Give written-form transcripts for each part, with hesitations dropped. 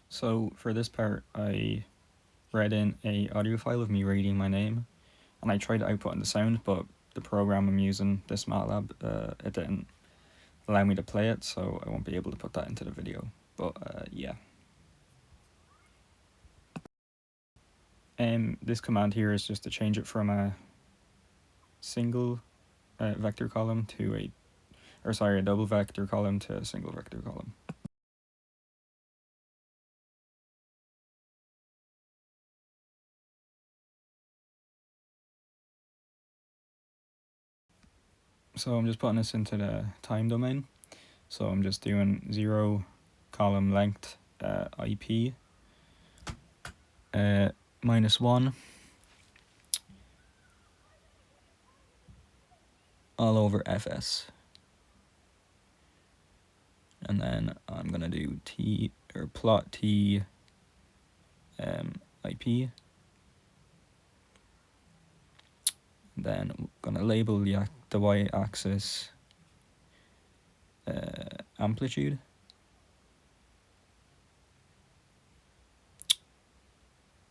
So for this part, I read in a audio file of me reading my name, and I tried outputting the sound, but the program I'm using, this MATLAB, it didn't allow me to play it, so I won't be able to put that into the video. But yeah. This command here is just to change it from a single vector column to a double vector column to a single vector column. So I'm just putting this into the time domain. So I'm just doing 0 column length IP -1 all over fs. And then I'm gonna do plot t IP. Then I'm gonna label the y-axis amplitude.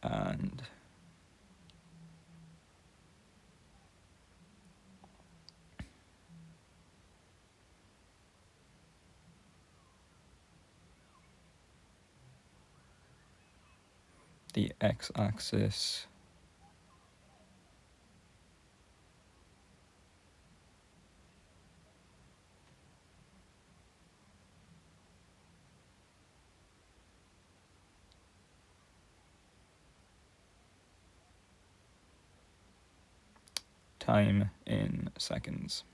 And the x-axis time in seconds.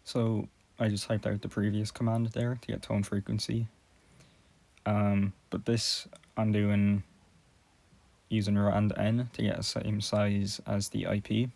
So I just typed out the previous command there to get tone frequency. But this I'm doing using rand n to get the same size as the IP.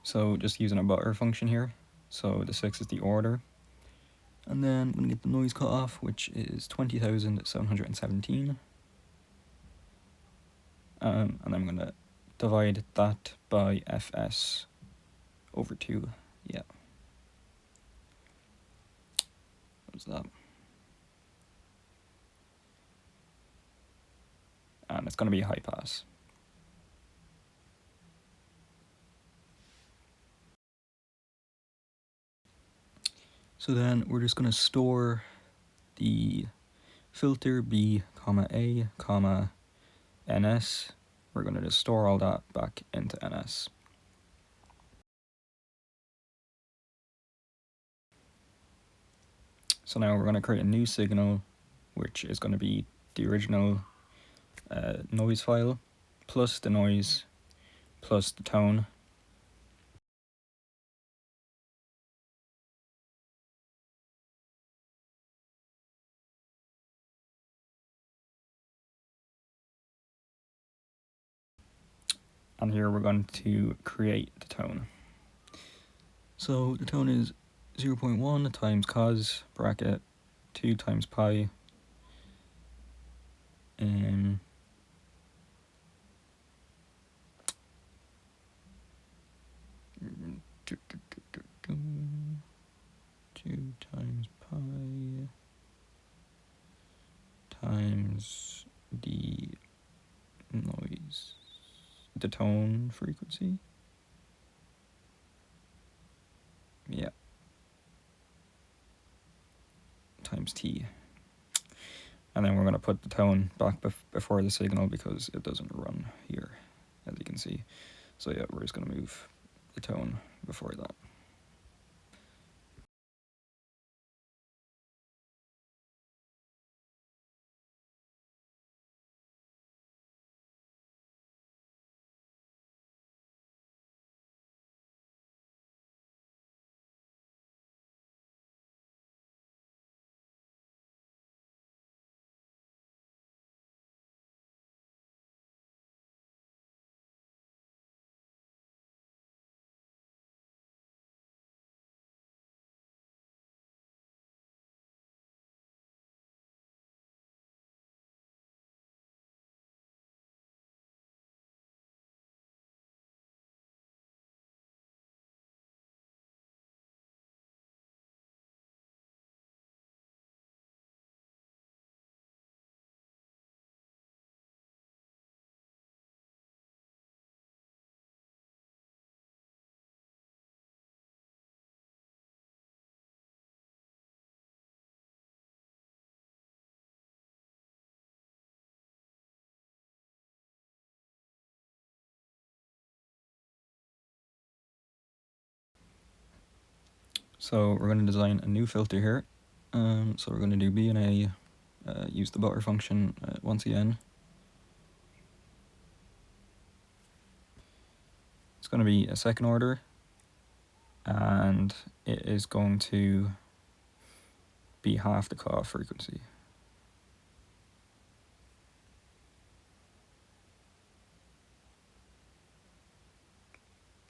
So just using a buffer function here. So the 6 is the order. And then I'm going to get the noise cutoff, which is 20,717. And I'm going to divide that by fs over 2. Yeah. What's that? And it's going to be a high pass. So then we're just going to store the filter b, comma a, comma ns. We're going to just store all that back into ns. So now we're going to create a new signal, which is going to be the original noise file, plus the noise, plus the tone. And here we're going to create the tone. So the tone is 0.1 times cos bracket 2 times pi and 2 times pi times the noise, the tone frequency. Yeah. Times t. And then we're going to put the tone back before the signal because it doesn't run here, as you can see. So yeah, we're just going to move the tone before that. So we're going to design a new filter here. So we're going to do B and A, use the buffer function once again. It's going to be a second order, and it is going to be half the cutoff frequency.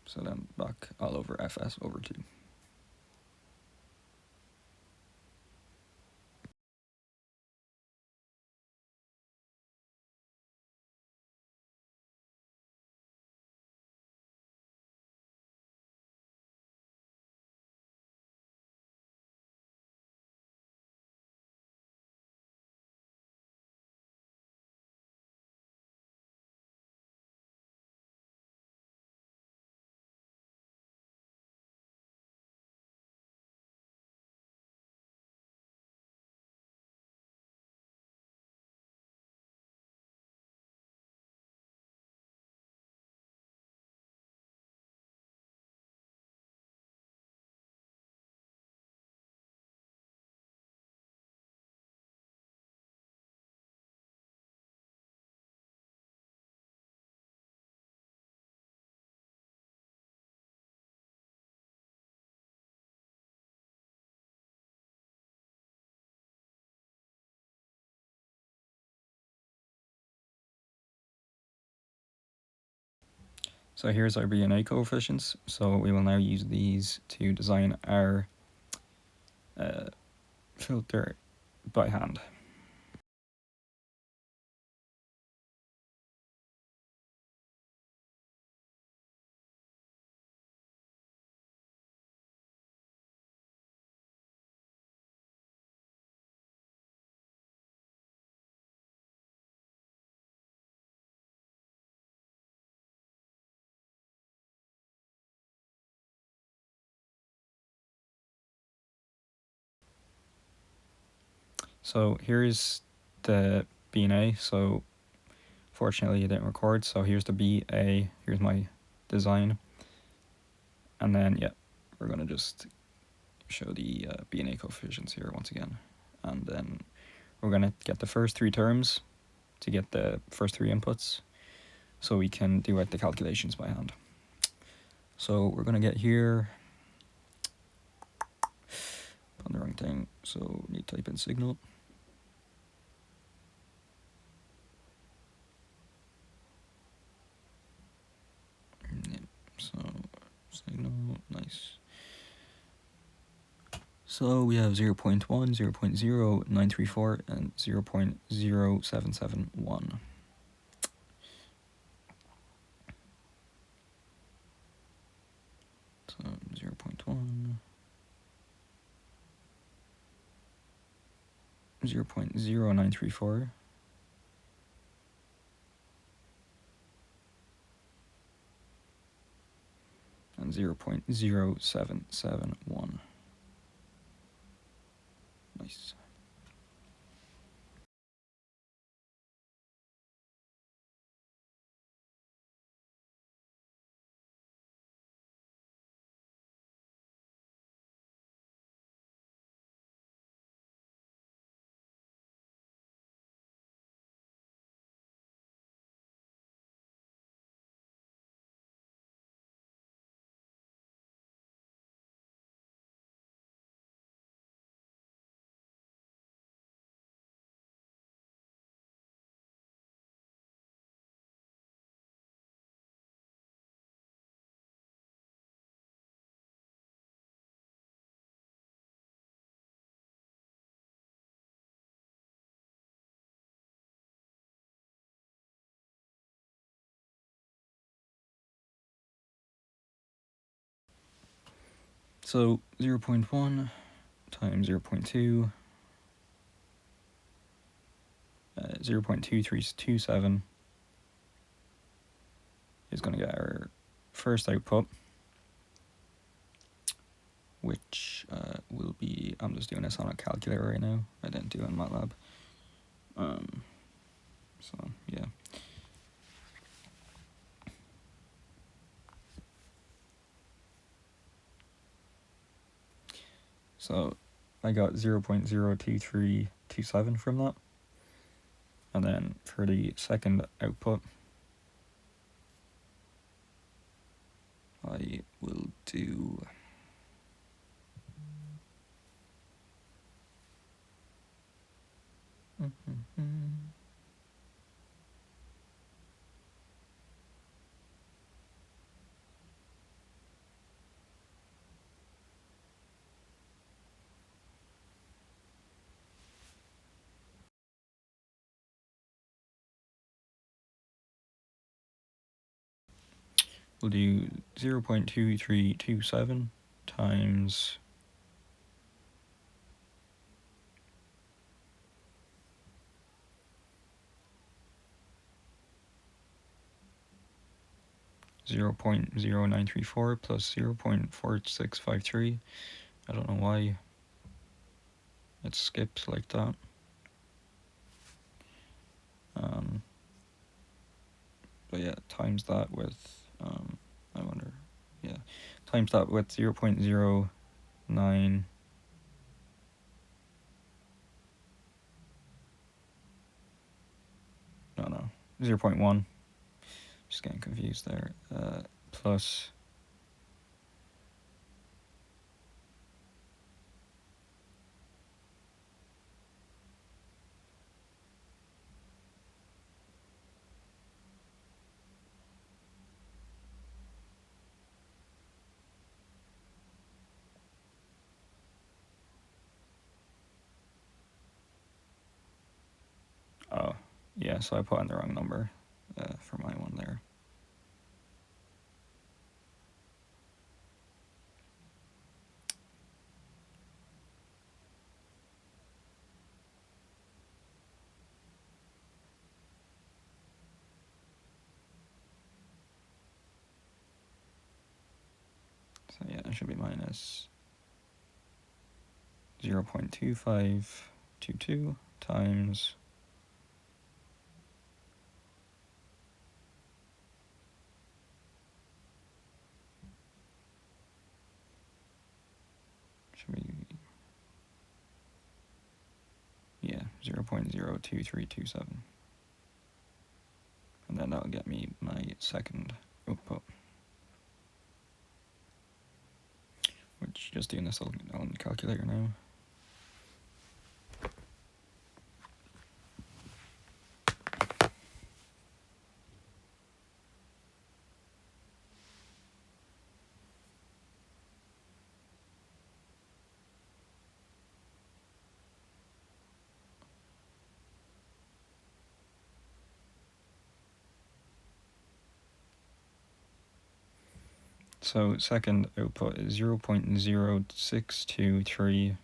So then back all over fs over 2. So here's our B&A coefficients. So we will now use these to design our filter by hand. So here's the B&A. So fortunately it didn't record. So here's the B.A. Here's my design. And then, yeah, we're going to just show the B&A coefficients here once again. And then we're going to get the first three terms to get the first three inputs, so we can do out the calculations by hand. So we're going to get here, on the wrong thing, so we need to type in signal. Yeah, so signal, nice. So we have 0.1, 0.0934, and 0.0771. So 0.1, 0.0934, and 0.0771. Nice. So 0.1 times 0.2, 0.2327 is going to get our first output, which will be, I'm just doing this on a calculator right now, I didn't do it in MATLAB. So yeah. So I got 0.02327 from that. And then for the second output, I will do we'll do 0.2327 times 0.0934 plus 0.4653. I don't know why it skips like that. But yeah, times that with, I wonder, yeah, times that with 0.09, no, 0.1, just getting confused there, plus Yeah, so I put in the wrong number for my one there. So yeah, it should be minus 0.2522 times should be, yeah, 0.02327. And then that'll get me my second output. Which, just doing this on the calculator now. So second output is 0.06239.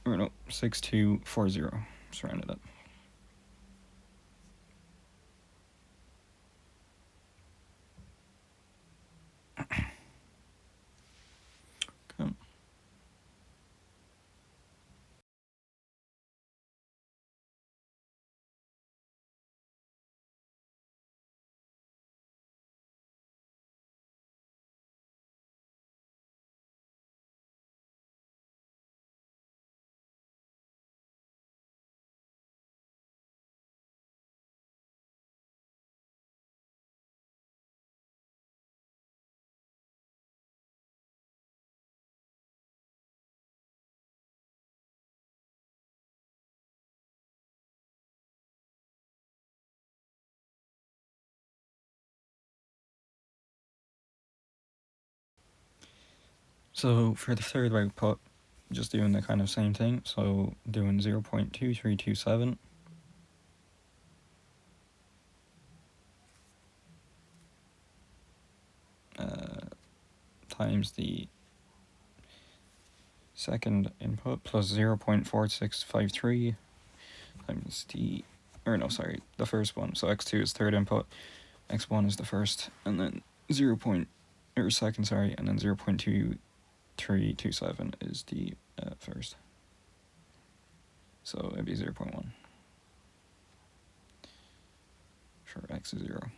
Or no, 6240. Just rounded up. Okay. So for the third output, just doing the kind of same thing. So doing 0.2327 times the second input plus 0.4653 times the, or no, sorry, the first one. So x2 is third input, x1 is the first, and then second, sorry, and then 0.2327 is the first. So it'd be 0.1 for x is 0.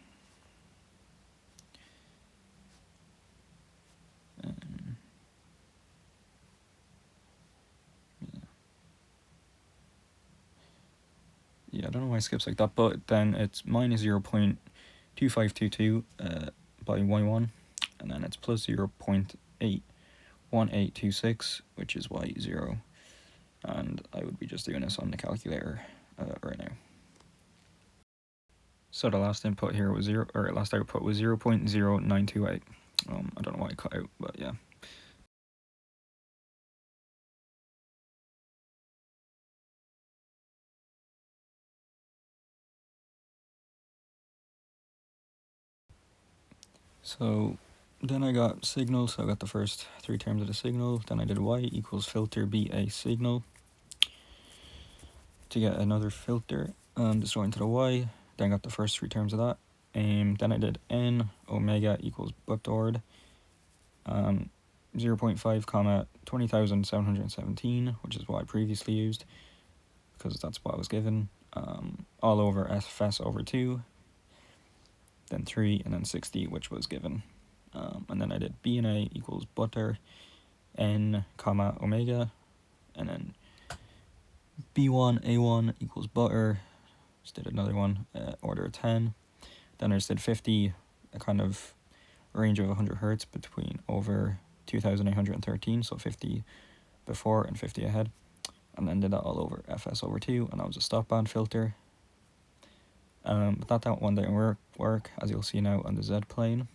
Yeah, I don't know why it skips like that, but then it's minus 0.2522 by y1, and then it's plus 0.81826, which is y0, and I would be just doing this on the calculator right now. So the last input here was last output was 0.0928. I don't know why I cut out, but yeah. So then I got signal, so I got the first three terms of the signal. Then I did y equals filter BA signal to get another filter, just going to the y. Then I got the first three terms of that. Then I did n omega equals butord, 0.5 comma 20,717, which is what I previously used, because that's what I was given, all over fs over 2, then 3, and then 60, which was given. And then I did b and a equals butter, n comma omega, and then b1 a1 equals butter. Just did another one, order of 10. Then I just did 50, a kind of range of 100 Hertz between over 2,813, so 50 before and 50 ahead. And then did that all over fs over 2, and that was a stop band filter. But that one didn't work, as you'll see now on the Z plane.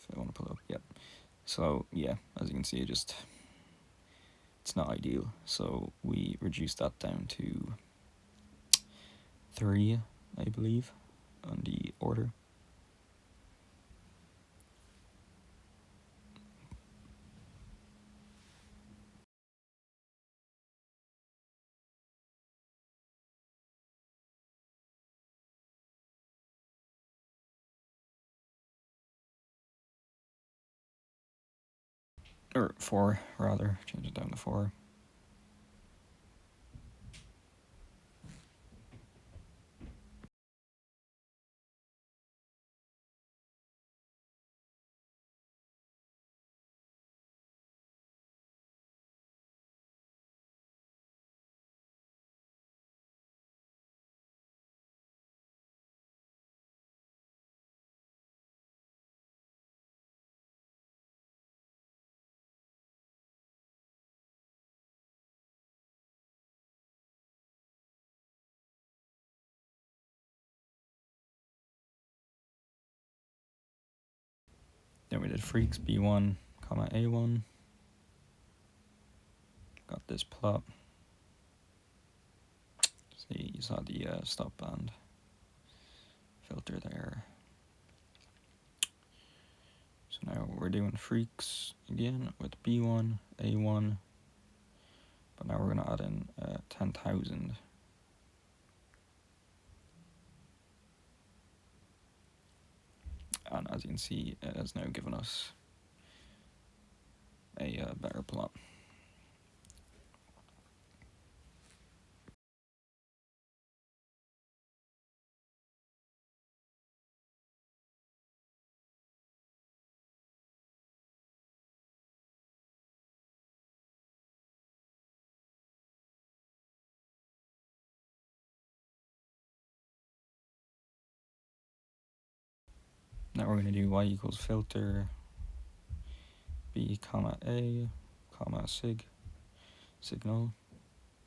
if I want to pull up, yep. So yeah, as you can see, it's not ideal. So we reduced that down to 3, I believe, on the order. Or 4, rather. Change it down to 4. Then we did freaks B1, comma A1. Got this plot. See, you saw the stop band filter there. So now we're doing freaks again with B1, A1, but now we're going to add in 10,000. And as you can see, it has now given us a better plot. Now we're going to do y equals filter b comma a comma signal.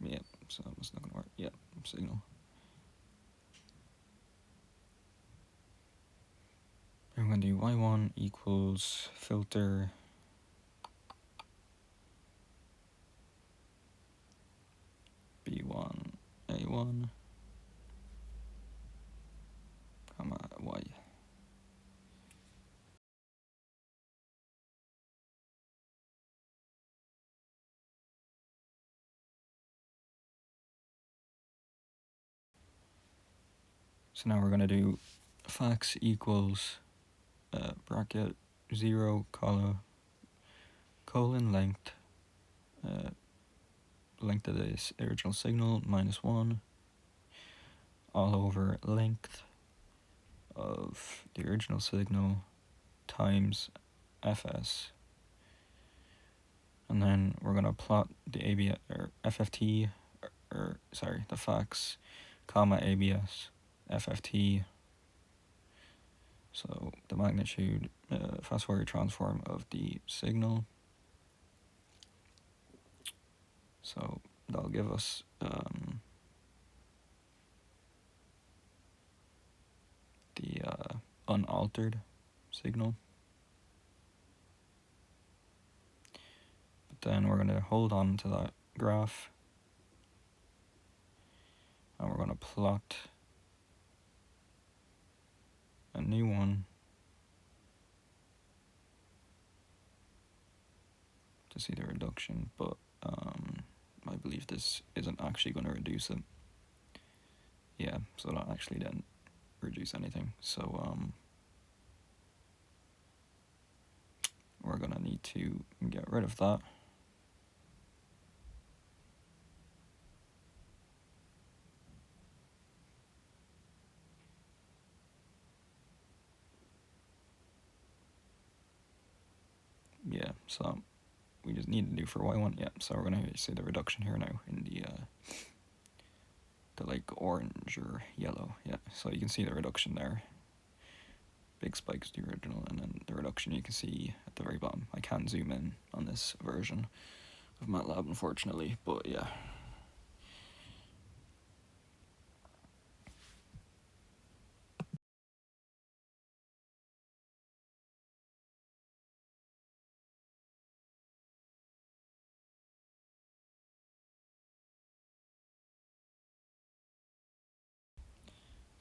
Yep, so it's not going to work. Yep, signal. And we're going to do y1 equals filter b1 a1 comma y. So now we're going to do fax equals bracket 0 colon length length of this original signal minus 1 all over length of the original signal times fs. And then we're going to plot the ABS or FFT or sorry, the fax comma ABS FFT. So the magnitude fast Fourier transform of the signal. So that'll give us the unaltered signal. But then we're going to hold on to that graph and we're going to plot a new one to see the reduction, but I believe this isn't actually going to reduce it. Yeah, so that actually didn't reduce anything. So we're going to need to get rid of that. Yeah, so we just need to do for y1. Yeah, so we're going to see the reduction here now in the like orange or yellow. Yeah, so you can see the reduction there. Big spikes to the original, and then the reduction you can see at the very bottom. I can't zoom in on this version of MATLAB, unfortunately, but yeah.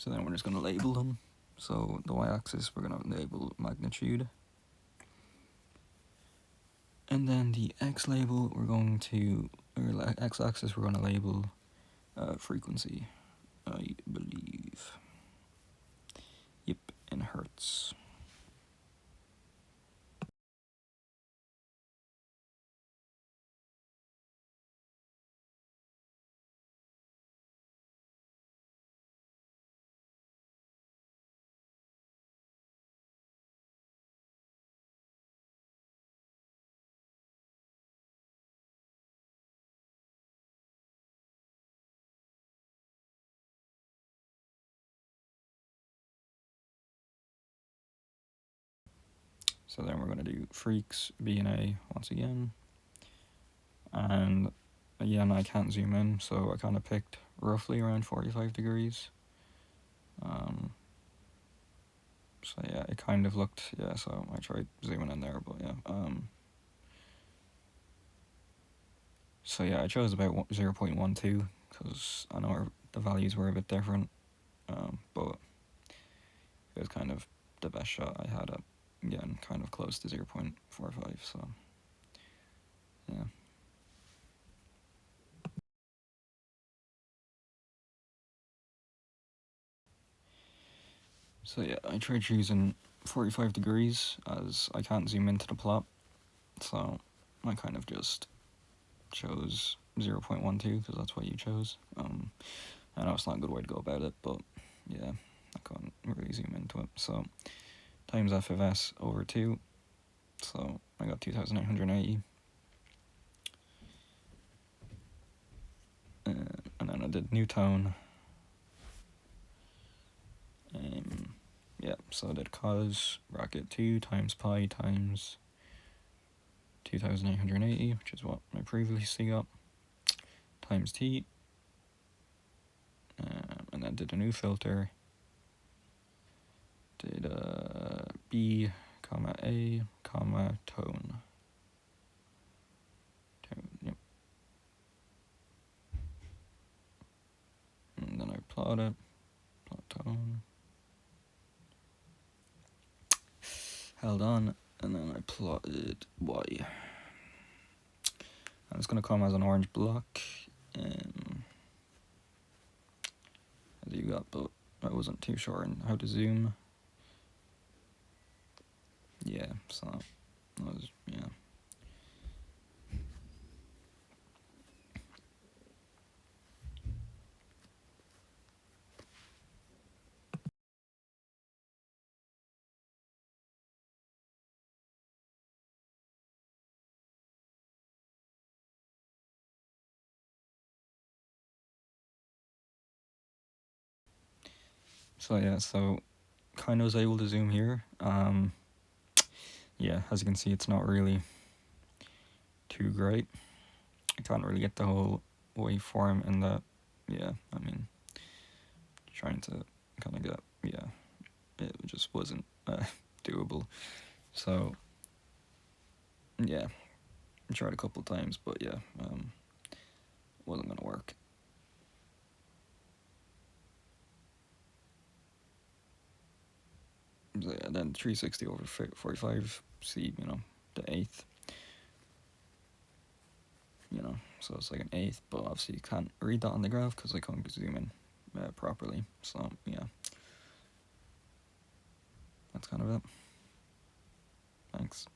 So then we're just going to label them. So the y-axis we're going to label magnitude. And then the x label we're going to, or x-axis we're going to label frequency, I believe. Yep, in Hertz. So then we're going to do freaks, B and A once again. And again, I can't zoom in, so I kind of picked roughly around 45 degrees. So yeah, it kind of looked, yeah, so I tried zooming in there, but yeah. So yeah, I chose about 0.12 because I know the values were a bit different, but it was kind of the best shot I had at, again, kind of close to 0.45, so yeah. So yeah, I tried choosing 45 degrees as I can't zoom into the plot, so I kind of just chose 0.12 because that's what you chose. I know it's not a good way to go about it, but yeah, I can't really zoom into it. So times f of s over 2, so I got 2,880. And then I did new tone. Yeah, so I did cos bracket 2 times pi times 2,880, which is what I previously got, times t. And then did a new filter. Did b comma a comma tone. Yep. And then I plot it, plot tone. Held on, and then I plotted y. And it's going to come as an orange block, as you got, but I wasn't too sure on how to zoom. Yeah, so that was, yeah. So yeah, so kind of was able to zoom here. Yeah, as you can see, it's not really too great. I can't really get the whole waveform in that. Yeah, I mean, trying to kind of get, yeah, it just wasn't doable. So yeah, I tried a couple times, but yeah, wasn't gonna work. So yeah, then 360 over 45, see, you know, the eighth. You know, so it's like an eighth, but obviously you can't read that on the graph because I can't zoom in properly. So yeah, that's kind of it. Thanks.